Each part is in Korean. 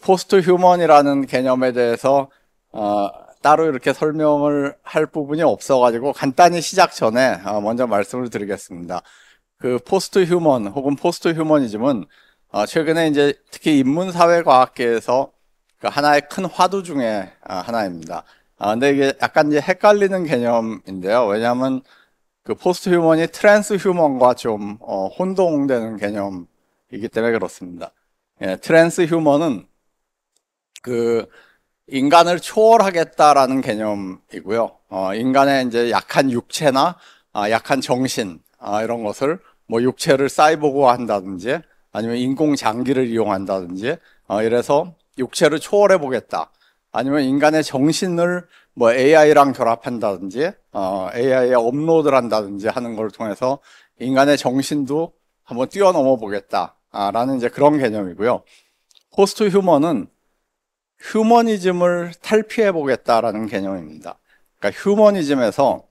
포스트 휴먼이라는 개념에 대해서 따로 이렇게 설명을 할 부분이 없어가지고 간단히 시작 전에 먼저 말씀을 드리겠습니다. 그 포스트 휴먼 혹은 포스트 휴머니즘은 최근에 이제 특히 인문사회과학계에서 그 하나의 큰 화두 중에 하나입니다. 근데 이게 약간 이제 헷갈리는 개념인데요. 왜냐하면 그 포스트 휴먼이 트랜스 휴먼과 좀 혼동되는 개념이기 때문에 그렇습니다. 예, 트랜스 휴먼은 그 인간을 초월하겠다라는 개념이고요. 인간의 이제 약한 육체나 약한 정신 이런 것을 뭐 육체를 사이보그화 한다든지 아니면 인공 장기를 이용한다든지 이래서 육체를 초월해 보겠다. 아니면 인간의 정신을 뭐 AI랑 결합한다든지 AI에 업로드를 한다든지 하는 걸 통해서 인간의 정신도 한번 뛰어넘어 보겠다라는 이제 그런 개념이고요. 포스트 휴먼은 휴머니즘을 탈피해 보겠다라는 개념입니다. 그러니까 휴머니즘에서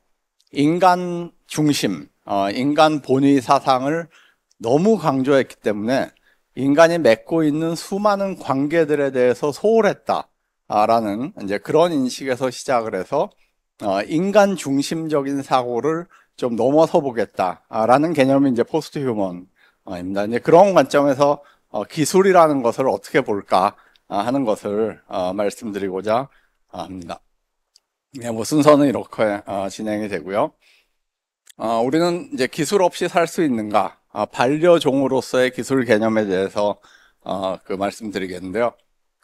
인간 중심, 인간 본위 사상을 너무 강조했기 때문에 인간이 맺고 있는 수많은 관계들에 대해서 소홀했다라는 이제 그런 인식에서 시작을 해서 인간 중심적인 사고를 좀 넘어서 보겠다라는 개념이 이제 포스트 휴먼입니다. 이제 그런 관점에서 기술이라는 것을 어떻게 볼까 하는 것을 말씀드리고자 합니다. 네, 뭐 순서는 이렇게 진행이 되고요. 우리는 이제 기술 없이 살 수 있는가? 반려종으로서의 기술 개념에 대해서 그 말씀드리겠는데요.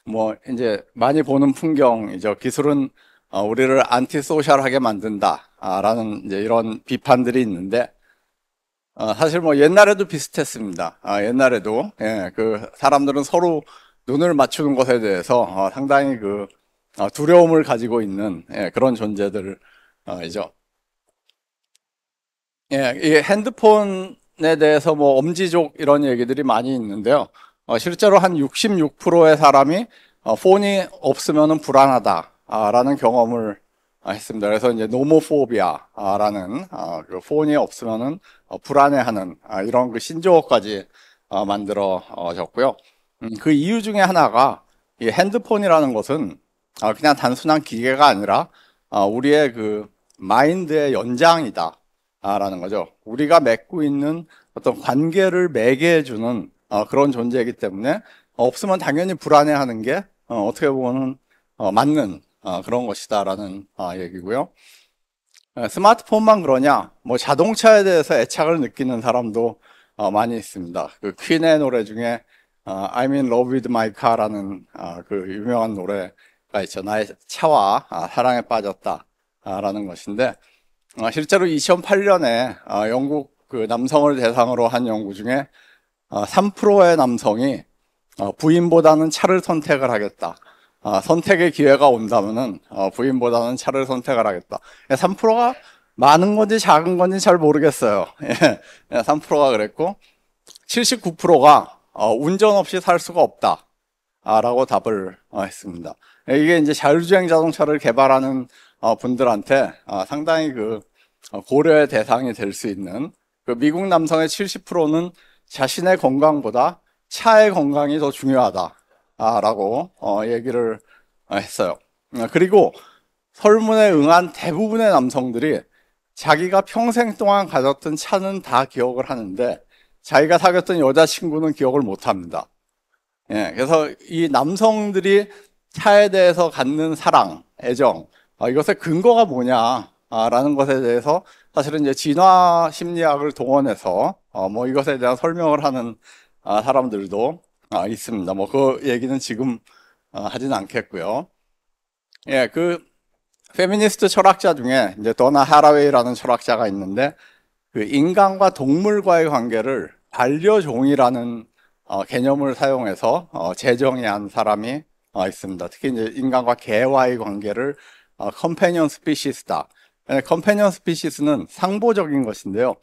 뭐 이제 많이 보는 풍경이죠. 기술은 우리를 안티소셜하게 만든다라는 이제 이런 비판들이 있는데 사실 뭐 옛날에도 비슷했습니다. 옛날에도 그 사람들은 서로 눈을 맞추는 것에 대해서 상당히 그 두려움을 가지고 있는 그런 존재들이죠. 이 핸드폰에 대해서 뭐 엄지족 이런 얘기들이 많이 있는데요. 실제로 한 66%의 사람이 폰이 없으면 불안하다라는 경험을 했습니다. 그래서 이제 노모포비아라는 그 폰이 없으면은 불안해하는 이런 그 신조어까지 만들어졌고요. 그 이유 중에 하나가 이 핸드폰이라는 것은 그냥 단순한 기계가 아니라 우리의 그 마인드의 연장이다. 라는 거죠. 우리가 맺고 있는 어떤 관계를 매개해주는 그런 존재이기 때문에 없으면 당연히 불안해하는 게 어떻게 보면 맞는 그런 것이다라는 얘기고요. 스마트폰만 그러냐? 뭐 자동차에 대해서 애착을 느끼는 사람도 많이 있습니다. 그 퀸의 노래 중에 I'm in love with my car라는 그 유명한 노래가 있죠. 나의 차와 사랑에 빠졌다라는 것인데 실제로 2008년에 영국 그 남성을 대상으로 한 연구 중에 3%의 남성이 부인보다는 차를 선택을 하겠다. 선택의 기회가 온다면은 부인보다는 차를 선택을 하겠다. 3%가 많은 건지 작은 건지 잘 모르겠어요. 3%가 그랬고 79%가 운전 없이 살 수가 없다. 라고 답을 했습니다. 이게 이제 자율주행 자동차를 개발하는 분들한테 상당히 그 고려의 대상이 될 수 있는 그 미국 남성의 70%는 자신의 건강보다 차의 건강이 더 중요하다라고 얘기를 했어요. 그리고 설문에 응한 대부분의 남성들이 자기가 평생 동안 가졌던 차는 다 기억을 하는데 자기가 사귀었던 여자친구는 기억을 못 합니다. 그래서 이 남성들이 차에 대해서 갖는 사랑, 애정, 이것의 근거가 뭐냐라는 것에 대해서 사실은 이제 진화 심리학을 동원해서 뭐 이것에 대한 설명을 하는 사람들도 있습니다. 뭐 그 얘기는 지금 하진 않겠고요. 그 페미니스트 철학자 중에 이제 도나 하라웨이라는 철학자가 있는데 그 인간과 동물과의 관계를 반려종이라는 개념을 사용해서 재정의한 사람이 있습니다. 특히 이제 인간과 개와의 관계를 컴패니언 스피시스다. 컴패니언 스피시스는 상보적인 것인데요.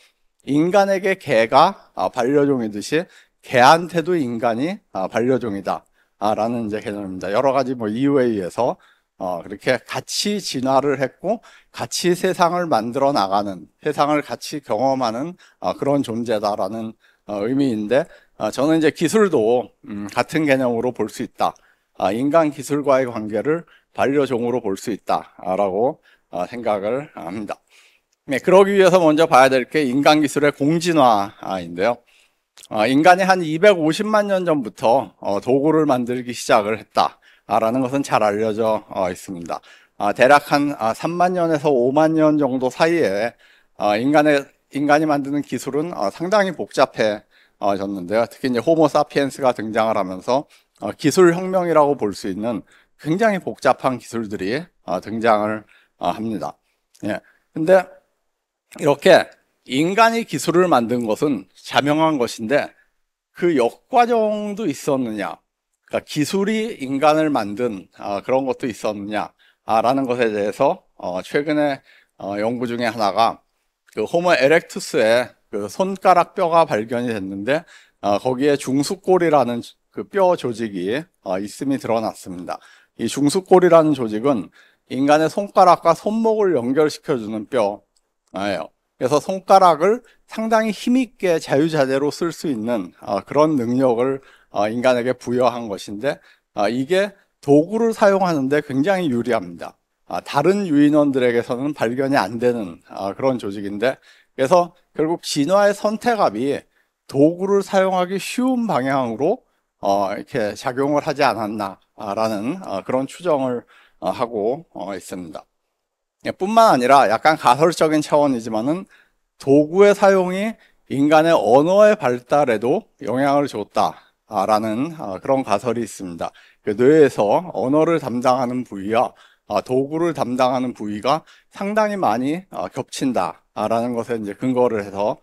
인간에게 개가 반려종이듯이 개한테도 인간이 반려종이다. 라는 이제 개념입니다. 여러 가지 뭐 이유에 의해서 그렇게 같이 진화를 했고 같이 세상을 만들어 나가는, 세상을 같이 경험하는 그런 존재다라는 의미인데 저는 이제 기술도 같은 개념으로 볼 수 있다. 인간 기술과의 관계를 반려종으로 볼 수 있다라고 생각을 합니다. 네, 그러기 위해서 먼저 봐야 될 게 인간 기술의 공진화인데요. 인간이 한 250만 년 전부터 도구를 만들기 시작을 했다라는 것은 잘 알려져 있습니다. 대략 한 3만 년에서 5만 년 정도 사이에 인간이 만드는 기술은 상당히 복잡해졌는데요. 특히 이제 호모 사피엔스가 등장을 하면서 기술 혁명이라고 볼 수 있는 굉장히 복잡한 기술들이 등장을 합니다. 예. 근데 이렇게 인간이 기술을 만든 것은 자명한 것인데 그 역과정도 있었느냐, 그러니까 기술이 인간을 만든 그런 것도 있었느냐라는 것에 대해서 최근에 연구 중에 하나가 그 호모 에렉투스의 그 손가락 뼈가 발견이 됐는데 거기에 중수골이라는 그 뼈 조직이 있음이 드러났습니다. 이 중수골이라는 조직은 인간의 손가락과 손목을 연결시켜주는 뼈예요. 그래서 손가락을 상당히 힘있게 자유자재로 쓸 수 있는 그런 능력을 인간에게 부여한 것인데 이게 도구를 사용하는데 굉장히 유리합니다. 다른 유인원들에게서는 발견이 안 되는 그런 조직인데 그래서 결국 진화의 선택압이 도구를 사용하기 쉬운 방향으로 이렇게 작용을 하지 않았나라는 그런 추정을 하고 있습니다. 뿐만 아니라 약간 가설적인 차원이지만은 도구의 사용이 인간의 언어의 발달에도 영향을 줬다라는 그런 가설이 있습니다. 그 뇌에서 언어를 담당하는 부위와 도구를 담당하는 부위가 상당히 많이 겹친다라는 것에 이제 근거를 해서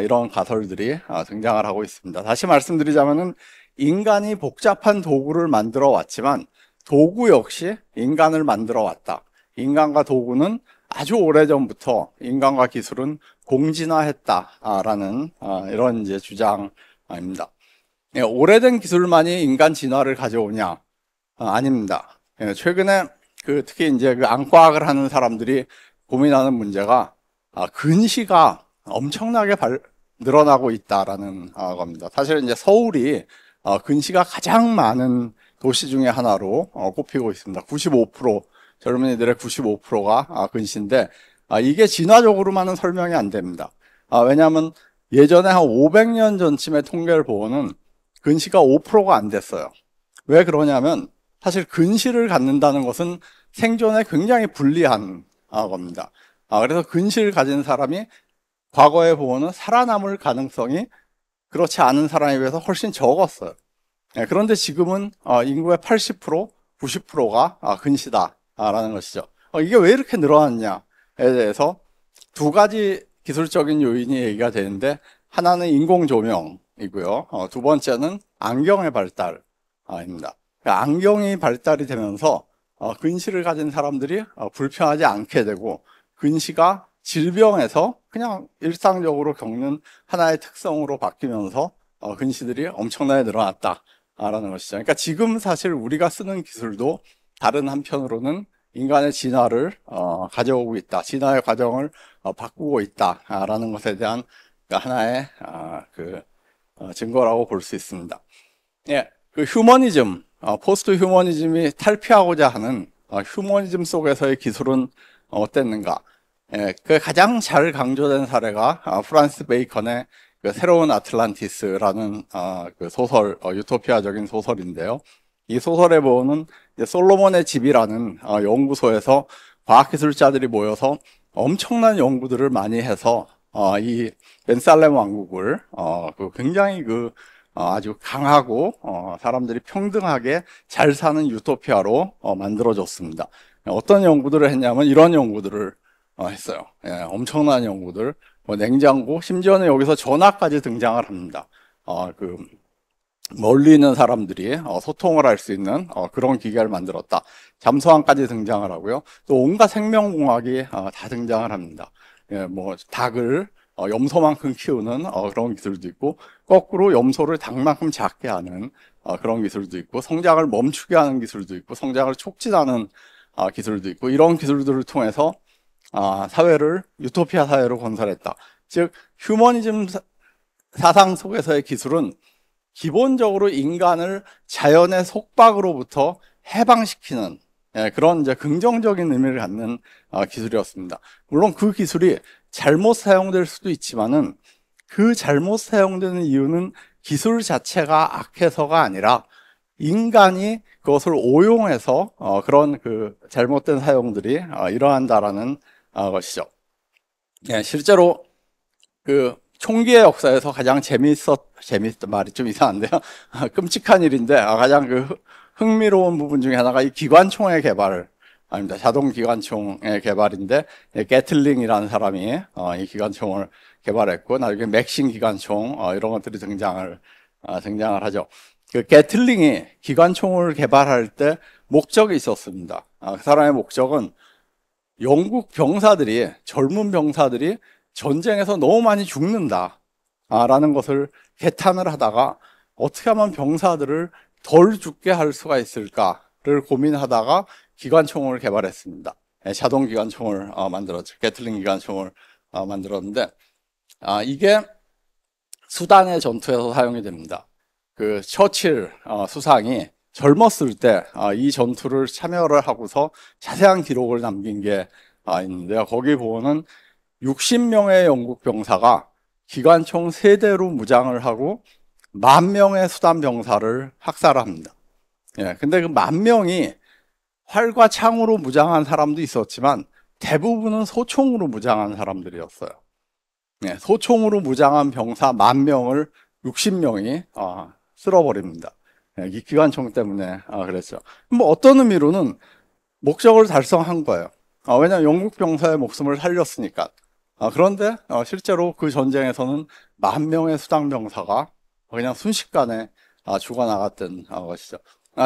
이런 가설들이 등장을 하고 있습니다. 다시 말씀드리자면은 인간이 복잡한 도구를 만들어 왔지만 도구 역시 인간을 만들어 왔다. 인간과 도구는 아주 오래전부터 인간과 기술은 공진화했다라는 이런 이제 주장입니다. 예, 오래된 기술만이 인간 진화를 가져오냐? 아닙니다. 예, 최근에 특히 이제 그 안과학을 하는 사람들이 고민하는 문제가 근시가 엄청나게 늘어나고 있다라는 겁니다. 사실 이제 서울이 근시가 가장 많은 도시 중에 하나로 꼽히고 있습니다. 95%, 젊은이들의 95%가 근시인데 이게 진화적으로만은 설명이 안 됩니다. 왜냐하면 예전에 한 500년 전쯤의 통계를 보고는 근시가 5%가 안 됐어요. 왜 그러냐면 사실 근시를 갖는다는 것은 생존에 굉장히 불리한 겁니다. 그래서 근시를 가진 사람이 과거에 보고는 살아남을 가능성이 그렇지 않은 사람에 비해서 훨씬 적었어요. 그런데 지금은 인구의 80%, 90%가 근시다라는 것이죠. 이게 왜 이렇게 늘어났냐에 대해서 두 가지 기술적인 요인이 얘기가 되는데 하나는 인공조명이고요. 두 번째는 안경의 발달입니다. 그러니까 안경이 발달이 되면서 근시를 가진 사람들이 불편하지 않게 되고 근시가 질병에서 그냥 일상적으로 겪는 하나의 특성으로 바뀌면서 근시들이 엄청나게 늘어났다라는 것이죠. 그러니까 지금 사실 우리가 쓰는 기술도 다른 한편으로는 인간의 진화를 가져오고 있다, 진화의 과정을 바꾸고 있다라는 것에 대한 하나의 증거라고 볼 수 있습니다. 예, 그 휴머니즘, 포스트 휴머니즘이 탈피하고자 하는 휴머니즘 속에서의 기술은 어땠는가? 예, 그 가장 잘 강조된 사례가 프란시스 베이컨의 그 새로운 아틀란티스라는 그 소설, 유토피아적인 소설인데요. 이 소설에 보면 솔로몬의 집이라는 연구소에서 과학기술자들이 모여서 엄청난 연구들을 많이 해서 이 벤살렘 왕국을 굉장히 아주 강하고 사람들이 평등하게 잘 사는 유토피아로 만들어줬습니다. 어떤 연구들을 했냐면 이런 연구들을 했어요. 예, 엄청난 연구들, 냉장고, 심지어는 여기서 전화까지 등장을 합니다. 멀리 있는 사람들이 소통을 할 수 있는 그런 기계를 만들었다. 잠수함까지 등장을 하고요. 또 온갖 생명공학이 다 등장을 합니다. 예, 닭을 염소만큼 키우는 그런 기술도 있고, 거꾸로 염소를 닭만큼 작게 하는 그런 기술도 있고, 성장을 멈추게 하는 기술도 있고, 성장을 촉진하는 기술도 있고, 이런 기술들을 통해서 사회를 유토피아 사회로 건설했다. 즉 휴머니즘 사상 속에서의 기술은 기본적으로 인간을 자연의 속박으로부터 해방시키는 그런 이제 긍정적인 의미를 갖는 기술이었습니다. 물론 그 기술이 잘못 사용될 수도 있지만은 그 잘못 사용되는 이유는 기술 자체가 악해서가 아니라 인간이 그것을 오용해서 그런 그 잘못된 사용들이 일어난다라는 것이죠. 실제로 그 총기의 역사에서 가장 재밌었던 말이 좀 이상한데요. 끔찍한 일인데 가장 그 흥미로운 부분 중에 하나가 이 기관총의 개발 아닙니다. 자동 기관총의 개발인데 게틀링이라는 사람이 이 기관총을 개발했고 나중에 맥신 기관총 이런 것들이 등장을 하죠. 그 게틀링이 기관총을 개발할 때 목적이 있었습니다. 그 사람의 목적은 영국 병사들이 젊은 병사들이 전쟁에서 너무 많이 죽는다 라는 것을 개탄을 하다가 어떻게 하면 병사들을 덜 죽게 할 수가 있을까를 고민하다가 기관총을 개발했습니다. 자동 기관총을 만들었죠. 게틀링 기관총을 만들었는데 이게 수단의 전투에서 사용이 됩니다. 그 처칠 수상이 젊었을 때 이 전투를 참여를 하고서 자세한 기록을 남긴 게 있는데요. 거기 보면은 60명의 영국 병사가 기관총 3대로 무장을 하고 10,000명의 수단 병사를 학살을 합니다. 근데 그 10,000명이 활과 창으로 무장한 사람도 있었지만 대부분은 소총으로 무장한 사람들이었어요. 소총으로 무장한 병사 10,000명을 60명이 쓸어버립니다. 이 기관총 때문에 그랬죠. 뭐 어떤 의미로는 목적을 달성한 거예요. 왜냐하면 영국 병사의 목숨을 살렸으니까. 그런데 실제로 그 전쟁에서는 10,000명의 수당 병사가 그냥 순식간에 죽어나갔던 것이죠.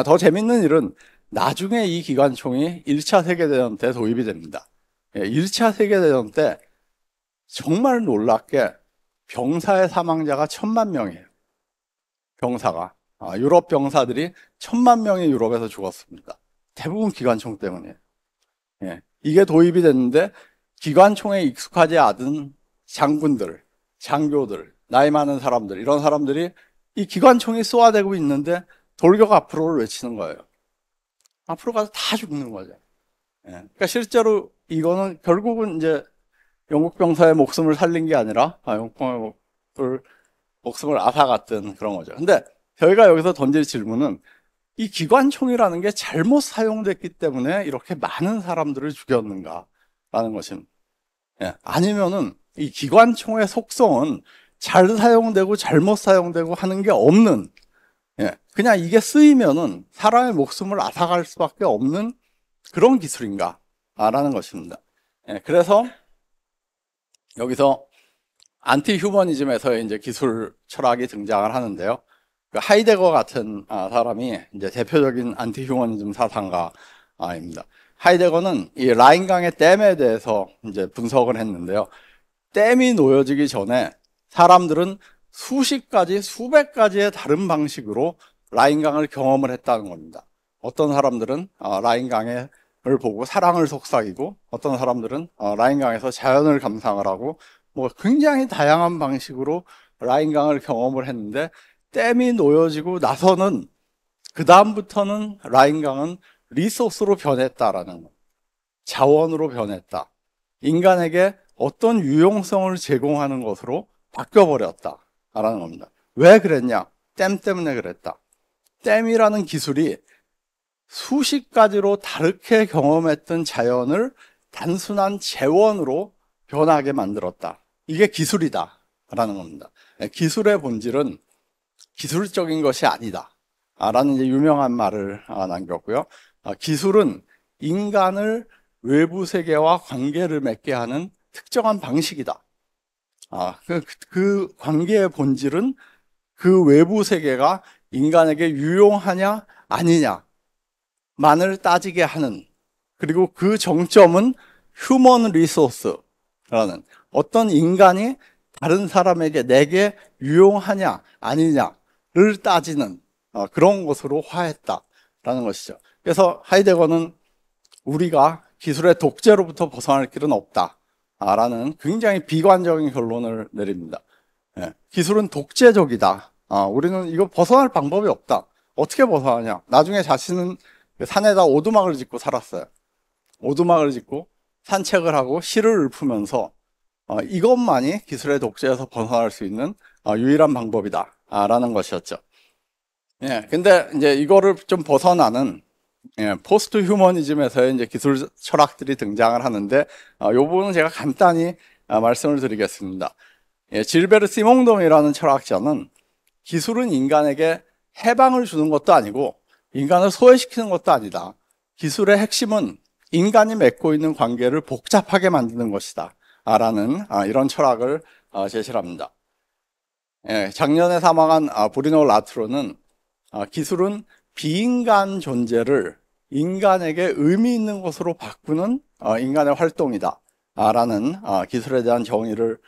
더 재밌는 일은 나중에 이 기관총이 1차 세계대전 때 도입이 됩니다. 1차 세계대전 때 정말 놀랍게 병사의 사망자가 1,000,000명이에요. 병사가. 유럽 병사들이 1,000,000명이 유럽에서 죽었습니다. 대부분 기관총 때문이에요. 이게 도입이 됐는데 기관총에 익숙하지 않은 장군들, 장교들, 나이 많은 사람들, 이런 사람들이 이 기관총이 쏘아대고 있는데 돌격 앞으로를 외치는 거예요. 앞으로 가서 다 죽는 거죠. 그러니까 실제로 이거는 결국은 이제 영국 병사의 목숨을 살린 게 아니라 영국 병사의 목숨을 앗아갔던 그런 거죠. 근데 저희가 여기서 던질 질문은 이 기관총이라는 게 잘못 사용됐기 때문에 이렇게 많은 사람들을 죽였는가라는 것입니다. 아니면은 이 기관총의 속성은 잘 사용되고 잘못 사용되고 하는 게 없는, 그냥 이게 쓰이면은 사람의 목숨을 앗아갈 수밖에 없는 그런 기술인가 라는 것입니다. 그래서 여기서 안티 휴머니즘에서의 이제 기술 철학이 등장을 하는데요. 그 하이데거 같은 사람이 이제 대표적인 안티 휴머니즘 사상가입니다. 하이데거는 이 라인강의 댐에 대해서 이제 분석을 했는데요. 댐이 놓여지기 전에 사람들은 수십 가지, 수백 가지의 다른 방식으로 라인강을 경험을 했다는 겁니다. 어떤 사람들은 라인강을 보고 사랑을 속삭이고, 어떤 사람들은 라인강에서 자연을 감상을 하고, 뭐 굉장히 다양한 방식으로 라인강을 경험을 했는데, 댐이 놓여지고 나서는 그 다음부터는 라인강은 리소스로 변했다라는 거, 자원으로 변했다. 인간에게 어떤 유용성을 제공하는 것으로 바뀌어버렸다라는 겁니다. 왜 그랬냐? 댐 때문에 그랬다. 댐이라는 기술이 수십 가지로 다르게 경험했던 자연을 단순한 재원으로 변하게 만들었다. 이게 기술이다라는 겁니다. 기술의 본질은 기술적인 것이 아니다 라는 이제 유명한 말을 남겼고요. 기술은 인간을 외부 세계와 관계를 맺게 하는 특정한 방식이다. 그 관계의 본질은 그 외부 세계가 인간에게 유용하냐 아니냐만을 따지게 하는, 그리고 그 정점은 휴먼 리소스라는, 어떤 인간이 다른 사람에게 내게 유용하냐 아니냐를 따지는 그런 것으로 화했다라는 것이죠. 그래서 하이데거는 우리가 기술의 독재로부터 벗어날 길은 없다라는 굉장히 비관적인 결론을 내립니다. 기술은 독재적이다 우리는 이거 벗어날 방법이 없다. 어떻게 벗어나냐? 나중에 자신은 산에다 오두막을 짓고 살았어요. 오두막을 짓고 산책을 하고 시를 읊으면서 이것만이 기술의 독재에서 벗어날 수 있는 유일한 방법이다. 라는 것이었죠. 예, 근데 이제 이거를 좀 벗어나는 포스트 휴머니즘에서의 이제 기술 철학들이 등장을 하는데 이 부분은 제가 간단히 말씀을 드리겠습니다. 예, 질베르 시몽돔이라는 철학자는 기술은 인간에게 해방을 주는 것도 아니고 인간을 소외시키는 것도 아니다. 기술의 핵심은 인간이 맺고 있는 관계를 복잡하게 만드는 것이다. 라는 이런 철학을 제시를 합니다. 예, 작년에 사망한 브리노 라트로는 기술은 비인간 존재를 인간에게 의미 있는 것으로 바꾸는 인간의 활동이다. 라는 기술에 대한 정의를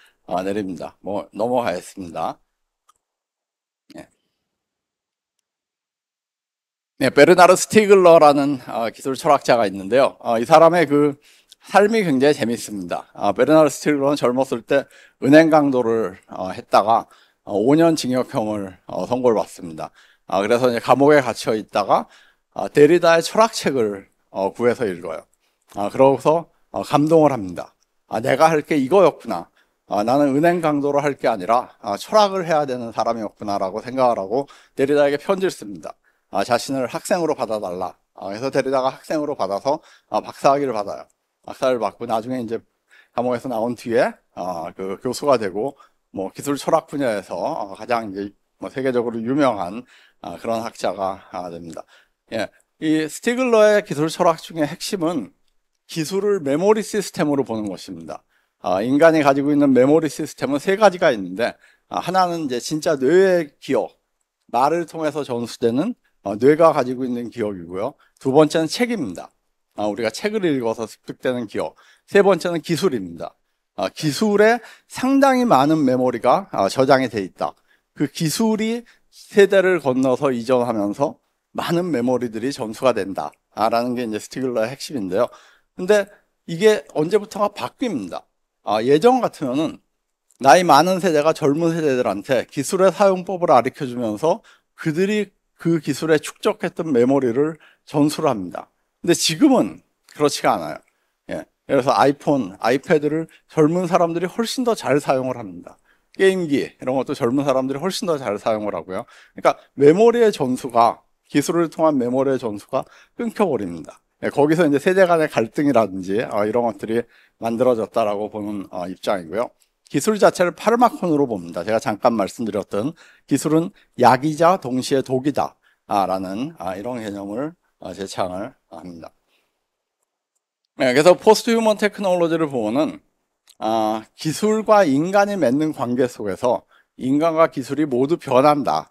내립니다. 넘어가겠습니다. 예. 네, 베르나르 스티글러라는 기술 철학자가 있는데요. 이 사람의 그 삶이 굉장히 재밌습니다. 베르나르 스티글러는 젊었을 때 은행 강도를 했다가 5년 징역형을 선고를 받습니다. 그래서 이제 감옥에 갇혀 있다가 데리다의 철학책을 구해서 읽어요. 그러고서 감동을 합니다. 내가 할 게 이거였구나. 나는 은행 강도를 할 게 아니라 철학을 해야 되는 사람이었구나라고 생각을 하고 데리다에게 편지를 씁니다. 자신을 학생으로 받아달라. 그래서 데리다가 학생으로 받아서 박사학위를 받아요. 박사를 받고 나중에 이제 감옥에서 나온 뒤에 그 교수가 되고 기술 철학 분야에서 가장 이제 세계적으로 유명한 그런 학자가 됩니다. 예, 이 스티글러의 기술 철학 중에 핵심은 기술을 메모리 시스템으로 보는 것입니다. 인간이 가지고 있는 메모리 시스템은 세 가지가 있는데 하나는 이제 진짜 뇌의 기억, 말을 통해서 전수되는 뇌가 가지고 있는 기억이고요. 두 번째는 책입니다. 우리가 책을 읽어서 습득되는 기억. 세 번째는 기술입니다. 기술에 상당히 많은 메모리가 저장이 돼 있다. 그 기술이 세대를 건너서 이전하면서 많은 메모리들이 전수가 된다. 라는 게 이제 스티글러의 핵심인데요. 근데 이게 언제부턴가 바뀝니다. 예전 같으면은 나이 많은 세대가 젊은 세대들한테 기술의 사용법을 가르쳐 주면서 그들이 그 기술에 축적했던 메모리를 전수를 합니다. 근데 지금은 그렇지가 않아요. 예. 그래서 아이폰, 아이패드를 젊은 사람들이 훨씬 더 잘 사용을 합니다. 게임기 이런 것도 젊은 사람들이 훨씬 더 잘 사용을 하고요. 그러니까 메모리의 전수가 기술을 통한 메모리의 전수가 끊겨버립니다. 예, 거기서 이제 세대 간의 갈등이라든지 이런 것들이 만들어졌다라고 보는 입장이고요. 기술 자체를 파르마콘으로 봅니다. 제가 잠깐 말씀드렸던 기술은 약이자 동시에 독이다 라는 이런 개념을 제창을 합니다. 네, 그래서 포스트 휴먼 테크놀로지를 보면은 기술과 인간이 맺는 관계 속에서 인간과 기술이 모두 변한다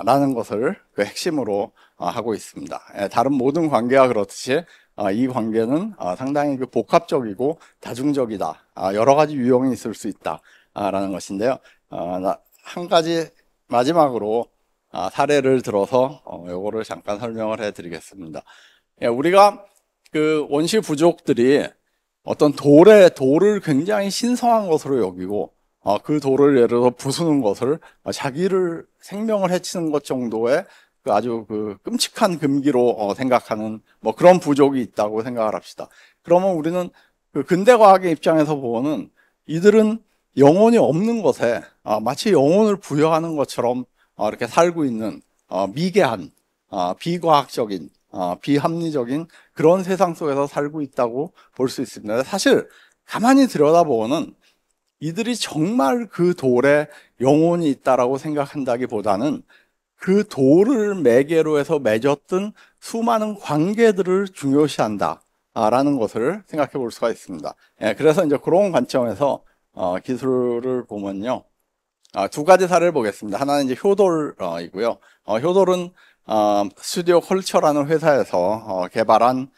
라는 것을 그 핵심으로 하고 있습니다. 다른 모든 관계와 그렇듯이 이 관계는 상당히 그 복합적이고 다중적이다. 여러 가지 유형이 있을 수 있다 라는 것인데요. 한 가지 마지막으로 사례를 들어서 요거를 잠깐 설명을 해 드리겠습니다. 우리가 그 원시 부족들이 어떤 돌을 굉장히 신성한 것으로 여기고 그 돌을 예를 들어 부수는 것을 자기를 생명을 해치는 것 정도의 그 아주 그 끔찍한 금기로 생각하는 그런 부족이 있다고 생각을 합시다. 그러면 우리는 그 근대 과학의 입장에서 보면은 이들은 영혼이 없는 것에 마치 영혼을 부여하는 것처럼 이렇게 살고 있는 미개한 비과학적인 비합리적인 그런 세상 속에서 살고 있다고 볼 수 있습니다. 사실 가만히 들여다보면은 이들이 정말 그 돌에 영혼이 있다라고 생각한다기보다는 그 돌을 매개로 해서 맺었던 수많은 관계들을 중요시한다 라는 것을 생각해 볼 수가 있습니다. 그래서 이제 그런 관점에서 기술을 보면요, 두 가지 사례를 보겠습니다. 하나는 이제 효돌이고요. 효돌은 스튜디오 컬처라는 회사에서 개발한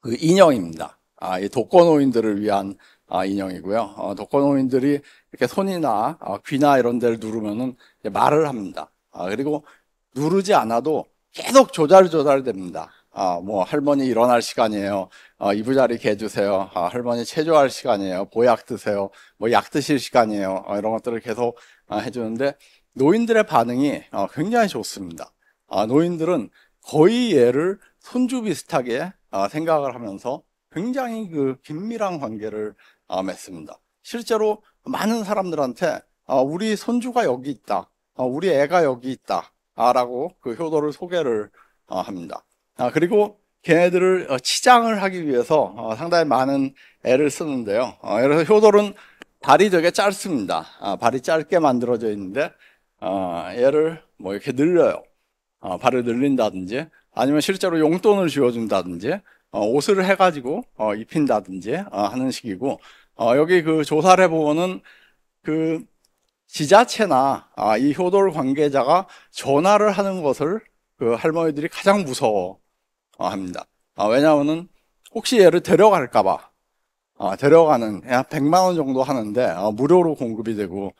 그 인형입니다. 이 독거노인들을 위한 인형이고요. 독거노인들이 이렇게 손이나 귀나 이런 데를 누르면은 말을 합니다. 그리고 누르지 않아도 계속 조잘조잘됩니다. 할머니 일어날 시간이에요. 이부자리 개 주세요. 할머니 체조할 시간이에요. 보약 드세요. 약 드실 시간이에요. 이런 것들을 계속 해주는데 노인들의 반응이 굉장히 좋습니다. 노인들은 거의 얘를 손주 비슷하게 생각을 하면서 굉장히 그 긴밀한 관계를 맺습니다. 실제로 많은 사람들한테 우리 손주가 여기 있다, 우리 애가 여기 있다 라고 그 효도를 소개를 합니다. 그리고 걔네들을 치장을 하기 위해서 상당히 많은 애를 쓰는데요. 그래서 효돌은 발이 되게 짧습니다. 발이 짧게 만들어져 있는데 얘를 뭐 이렇게 늘려요. 발을 늘린다든지 아니면 실제로 용돈을 쥐어준다든지 옷을 해가지고 입힌다든지 하는 식이고, 여기 그 조사를 해보면은 그 지자체나 이 효돌 관계자가 전화를 하는 것을 그 할머니들이 가장 무서워 합니다. 왜냐하면은 혹시 얘를 데려갈까봐, 데려가는 약 100만 원 정도 하는데 무료로 공급이 되고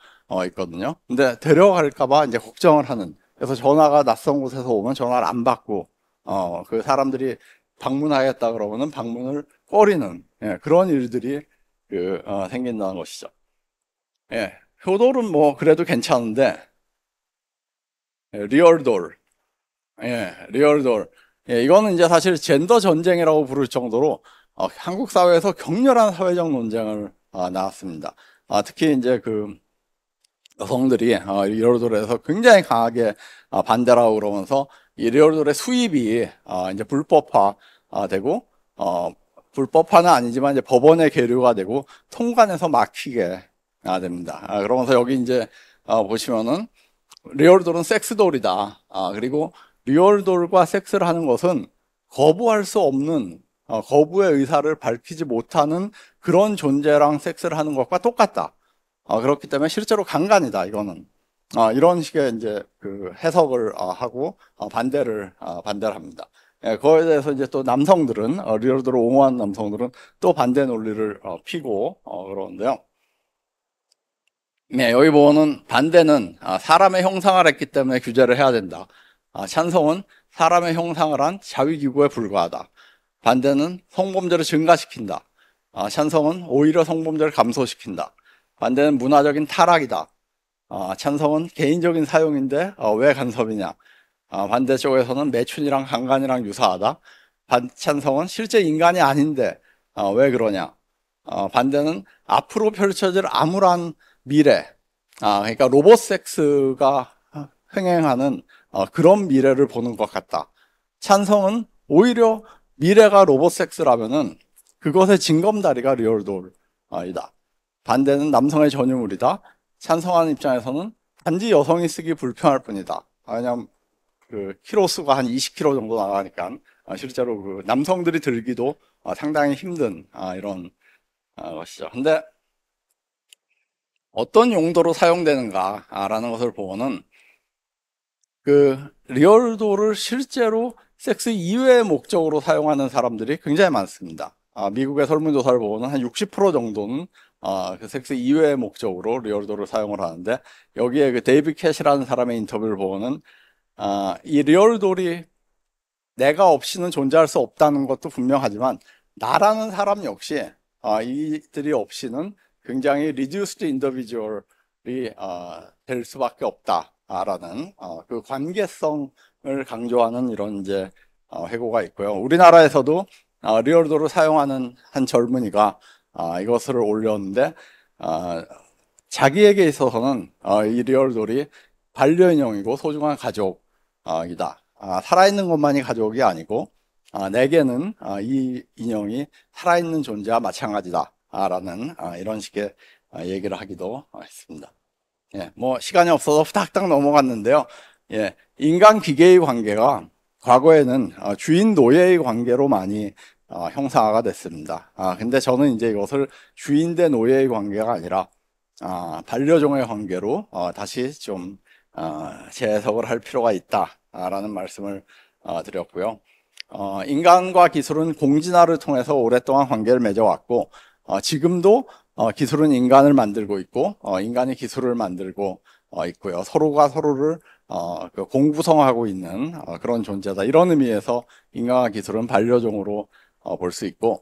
있거든요. 근데 데려갈까봐 이제 걱정을 하는. 그래서 전화가 낯선 곳에서 오면 전화를 안 받고 그 사람들이 방문하겠다 그러면은 방문을 꺼리는, 그런 일들이 생긴다는 것이죠. 예, 효돌은 뭐 그래도 괜찮은데 리얼돌, 리얼돌, 이거는 이제 사실 젠더 전쟁이라고 부를 정도로 한국 사회에서 격렬한 사회적 논쟁을 낳았습니다. 특히 이제 그 여성들이 리얼돌에서 굉장히 강하게 반대라고 그러면서 이 리얼돌의 수입이 이제 불법화 되고, 불법화는 아니지만 이제 법원에 계류가 되고 통관에서 막히게 됩니다. 그러면서 여기 이제 보시면은 리얼돌은 섹스돌이다. 그리고 리얼돌과 섹스를 하는 것은 거부할 수 없는, 거부의 의사를 밝히지 못하는 그런 존재랑 섹스를 하는 것과 똑같다. 그렇기 때문에 실제로 강간이다, 이거는. 이런 식의 이제 그 해석을 하고 반대를 합니다. 그거에 대해서 이제 또 남성들은, 리얼돌을 옹호하는 남성들은 또 반대 논리를 피고 그러는데요. 네, 여기 보면은 반대는 사람의 형상을 했기 때문에 규제를 해야 된다. 찬성은 사람의 형상을 한 자위기구에 불과하다. 반대는 성범죄를 증가시킨다. 찬성은 오히려 성범죄를 감소시킨다. 반대는 문화적인 타락이다. 찬성은 개인적인 사용인데 왜 간섭이냐. 반대쪽에서는 매춘이랑 강간이랑 유사하다. 찬성은 실제 인간이 아닌데 왜 그러냐. 반대는 앞으로 펼쳐질 암울한 미래, 그러니까 로봇 섹스가 흥행하는 그런 미래를 보는 것 같다. 찬성은 오히려 미래가 로봇 섹스라면은 그것의 징검다리가 리얼돌이다. 반대는 남성의 전유물이다. 찬성하는 입장에서는 단지 여성이 쓰기 불편할 뿐이다. 왜냐하면 그 키로수가 한 20kg 정도 나가니까 실제로 그 남성들이 들기도 상당히 힘든 이런 것이죠. 근데 어떤 용도로 사용되는가라는 것을 보면은 그 리얼도를 실제로 섹스 이외의 목적으로 사용하는 사람들이 굉장히 많습니다. 미국의 설문조사를 보면 한 60% 정도는 그 섹스 이외의 목적으로 리얼도를 사용을 하는데, 여기에 그 데이비드 캣이라는 사람의 인터뷰를 보면은 이 리얼돌이 내가 없이는 존재할 수 없다는 것도 분명하지만 나라는 사람 역시 이들이 없이는 굉장히 reduced individual이 될 수밖에 없다라는 그 관계성을 강조하는 이런 이제 회고가 있고요. 우리나라에서도 리얼도를 사용하는 한 젊은이가 이것을 올렸는데, 자기에게 있어서는 이 리얼돌이 반려인형이고 소중한 가족이다. 살아있는 것만이 가족이 아니고 내게는 이 인형이 살아있는 존재와 마찬가지다 라는 이런 식의 얘기를 하기도 했습니다. 예, 뭐 시간이 없어서 후딱딱 넘어갔는데요. 예, 인간 기계의 관계가 과거에는 주인 노예의 관계로 많이 형상화가 됐습니다. 근데 저는 이제 이것을 주인 대 노예의 관계가 아니라 반려종의 관계로 다시 좀 재해석을 할 필요가 있다라는 말씀을 드렸고요. 인간과 기술은 공진화를 통해서 오랫동안 관계를 맺어왔고, 지금도 기술은 인간을 만들고 있고 인간이 기술을 만들고 있고요. 서로가 서로를 공구성하고 있는 그런 존재다. 이런 의미에서 인간과 기술은 반려종으로 볼 수 있고,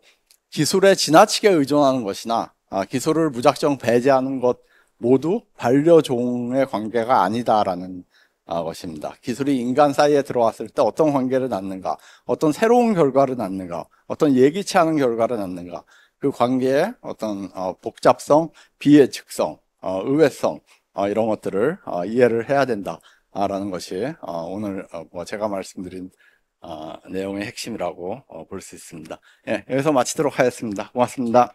기술에 지나치게 의존하는 것이나 기술을 무작정 배제하는 것 모두 반려종의 관계가 아니다라는 것입니다. 기술이 인간 사이에 들어왔을 때 어떤 관계를 낳는가, 어떤 새로운 결과를 낳는가, 어떤 예기치 않은 결과를 낳는가, 그 관계의 어떤 복잡성, 비예측성, 의외성 이런 것들을 이해를 해야 된다라는 것이 오늘 뭐 제가 말씀드린 내용의 핵심이라고 볼 수 있습니다. 예, 여기서 마치도록 하겠습니다. 고맙습니다.